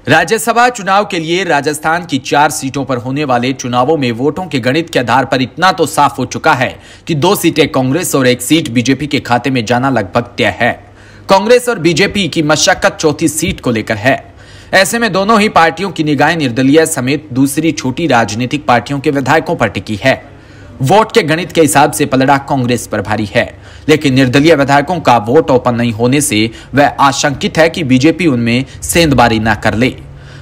राज्यसभा चुनाव के लिए राजस्थान की 4 सीटों पर होने वाले चुनावों में वोटों के गणित के आधार पर इतना तो साफ हो चुका है कि 2 सीटें कांग्रेस और 1 सीट बीजेपी के खाते में जाना लगभग तय है। कांग्रेस और बीजेपी की मशक्कत चौथी सीट को लेकर है। ऐसे में दोनों ही पार्टियों की निगाहें निर्दलीय समेत दूसरी छोटी राजनीतिक पार्टियों के विधायकों पर टिकी है। वोट के गणित के हिसाब से पलड़ा कांग्रेस पर भारी है, लेकिन निर्दलीय विधायकों का वोट ओपन नहीं होने से वह आशंकित है कि बीजेपी उनमें सेंधबाजी न कर ले।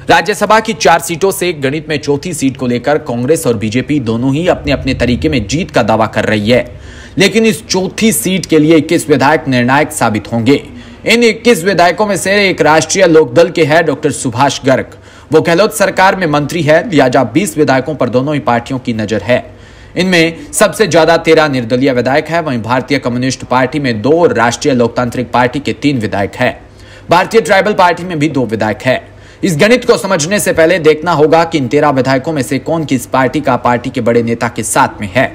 राज्यसभा की 4 सीटों से गणित में चौथी सीट को लेकर कांग्रेस और बीजेपी दोनों ही अपने अपने तरीके में जीत का दावा कर रही है, लेकिन इस चौथी सीट के लिए 21 विधायक निर्णायक साबित होंगे। इन 21 विधायकों में से एक राष्ट्रीय लोकदल के है डॉक्टर सुभाष गर्ग। वो गहलोत सरकार में मंत्री है, लिहाजा 20 विधायकों पर दोनों ही पार्टियों की नजर है। इनमें सबसे ज्यादा 13 निर्दलीय विधायक है, वहीं भारतीय कम्युनिस्ट पार्टी में 2 और राष्ट्रीय लोकतांत्रिक पार्टी के 3 विधायक है। भारतीय ट्राइबल पार्टी में भी 2 विधायक है। इस गणित को समझने से पहले देखना होगा कि इन 13 विधायकों में से कौन किस पार्टी का पार्टी के बड़े नेता के साथ में है।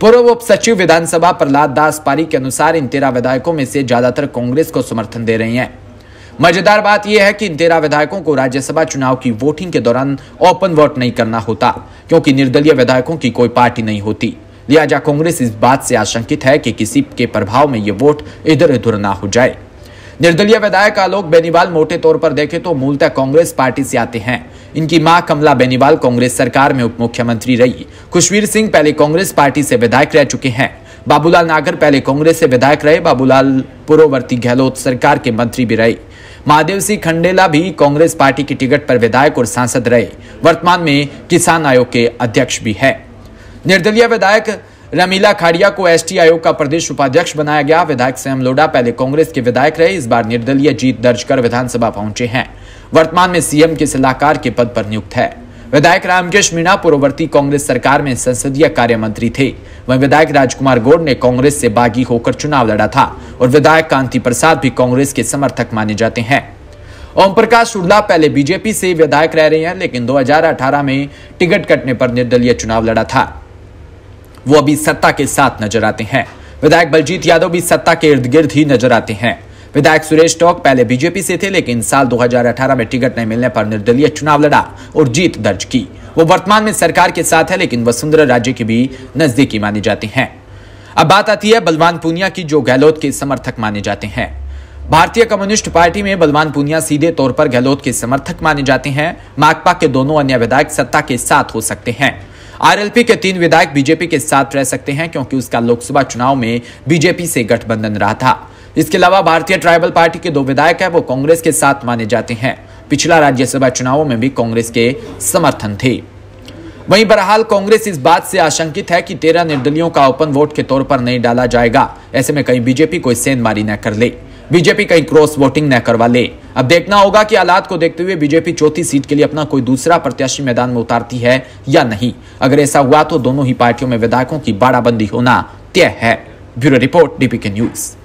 पूर्व उप सचिव विधानसभा प्रहलाद दास पारी के अनुसार इन 13 विधायकों में से ज्यादातर कांग्रेस को समर्थन दे रहे हैं। मजेदार बात यह है कि इन 13 विधायकों को राज्यसभा चुनाव की वोटिंग के दौरान ओपन वोट नहीं करना होता, क्योंकि निर्दलीय विधायकों की कोई पार्टी नहीं होती। लिहाजा कांग्रेस इस बात से आशंकित है कि किसी के प्रभाव में यह वोट इधर उधर ना हो जाए। निर्दलीय विधायक आलोक बेनीवाल मोटे तौर पर देखें तो मूलतः कांग्रेस पार्टी से आते हैं। इनकी मां कमला बेनीवाल कांग्रेस सरकार में उप मुख्यमंत्री रही। खुशवीर सिंह पहले कांग्रेस पार्टी से विधायक रह चुके हैं। बाबूलाल नागर पहले कांग्रेस से विधायक रहे। बाबूलाल पूर्ववर्ती गहलोत सरकार के मंत्री भी रहे। महादेव सिंह खंडेला भी कांग्रेस पार्टी की टिकट पर विधायक और सांसद रहे। वर्तमान में किसान आयोग के अध्यक्ष भी है। निर्दलीय विधायक रमीला खाड़िया को एसटी आयोग का प्रदेश उपाध्यक्ष बनाया गया। विधायक श्याम लोढ़ा पहले कांग्रेस के विधायक रहे। इस बार निर्दलीय जीत दर्ज कर विधानसभा पहुंचे हैं। वर्तमान में सीएम के सलाहकार के पद पर नियुक्त है। विधायक रामकेश मीणा पूर्ववर्ती कांग्रेस सरकार में संसदीय कार्य मंत्री थे। वहीं विधायक राजकुमार गौड़ ने कांग्रेस से बागी होकर चुनाव लड़ा था और विधायक कांति प्रसाद भी कांग्रेस के समर्थक माने जाते हैं। ओम प्रकाश उर्ला पहले बीजेपी से विधायक रह रहे हैं, लेकिन 2018 में टिकट कटने पर निर्दलीय चुनाव लड़ा था। वो अभी सत्ता के साथ नजर आते हैं। विधायक बलजीत यादव भी सत्ता के इर्द गिर्द ही नजर आते हैं। विधायक सुरेश टोक पहले बीजेपी से थे, लेकिन साल 2018 में टिकट नहीं मिलने पर निर्दलीय चुनाव लड़ा और जीत दर्ज की। वो वर्तमान में सरकार के साथ है, लेकिन वसुंधरा राजे के भी नजदीकी माने जाते हैं। अब बात आती है बलवान पूनिया की, जो गहलोत के समर्थक माने जाते हैं। भारतीय कम्युनिस्ट पार्टी में बलवान पूनिया सीधे तौर पर गहलोत के समर्थक माने जाते हैं। माकपा के दोनों अन्य विधायक सत्ता के साथ हो सकते हैं। आरएलपी के 3 विधायक बीजेपी के साथ रह सकते हैं, क्योंकि उसका लोकसभा चुनाव में बीजेपी से गठबंधन रहा था। इसके अलावा भारतीय ट्राइबल पार्टी के 2 विधायक हैं, वो कांग्रेस के साथ माने जाते हैं। पिछला राज्यसभा चुनावों में भी कांग्रेस के समर्थन थे। वहीं बहरहाल कांग्रेस इस बात से आशंकित है कि 13 निर्दलियों का ओपन वोट के तौर पर नहीं डाला जाएगा। ऐसे में कहीं बीजेपी कोई सेंधमारी न कर ले, बीजेपी कहीं क्रॉस वोटिंग न करवा ले। अब देखना होगा कि हालात को देखते हुए बीजेपी चौथी सीट के लिए अपना कोई दूसरा प्रत्याशी मैदान में उतारती है या नहीं। अगर ऐसा हुआ तो दोनों ही पार्टियों में विधायकों की बाड़ाबंदी होना तय है। Bureau report, DPK news.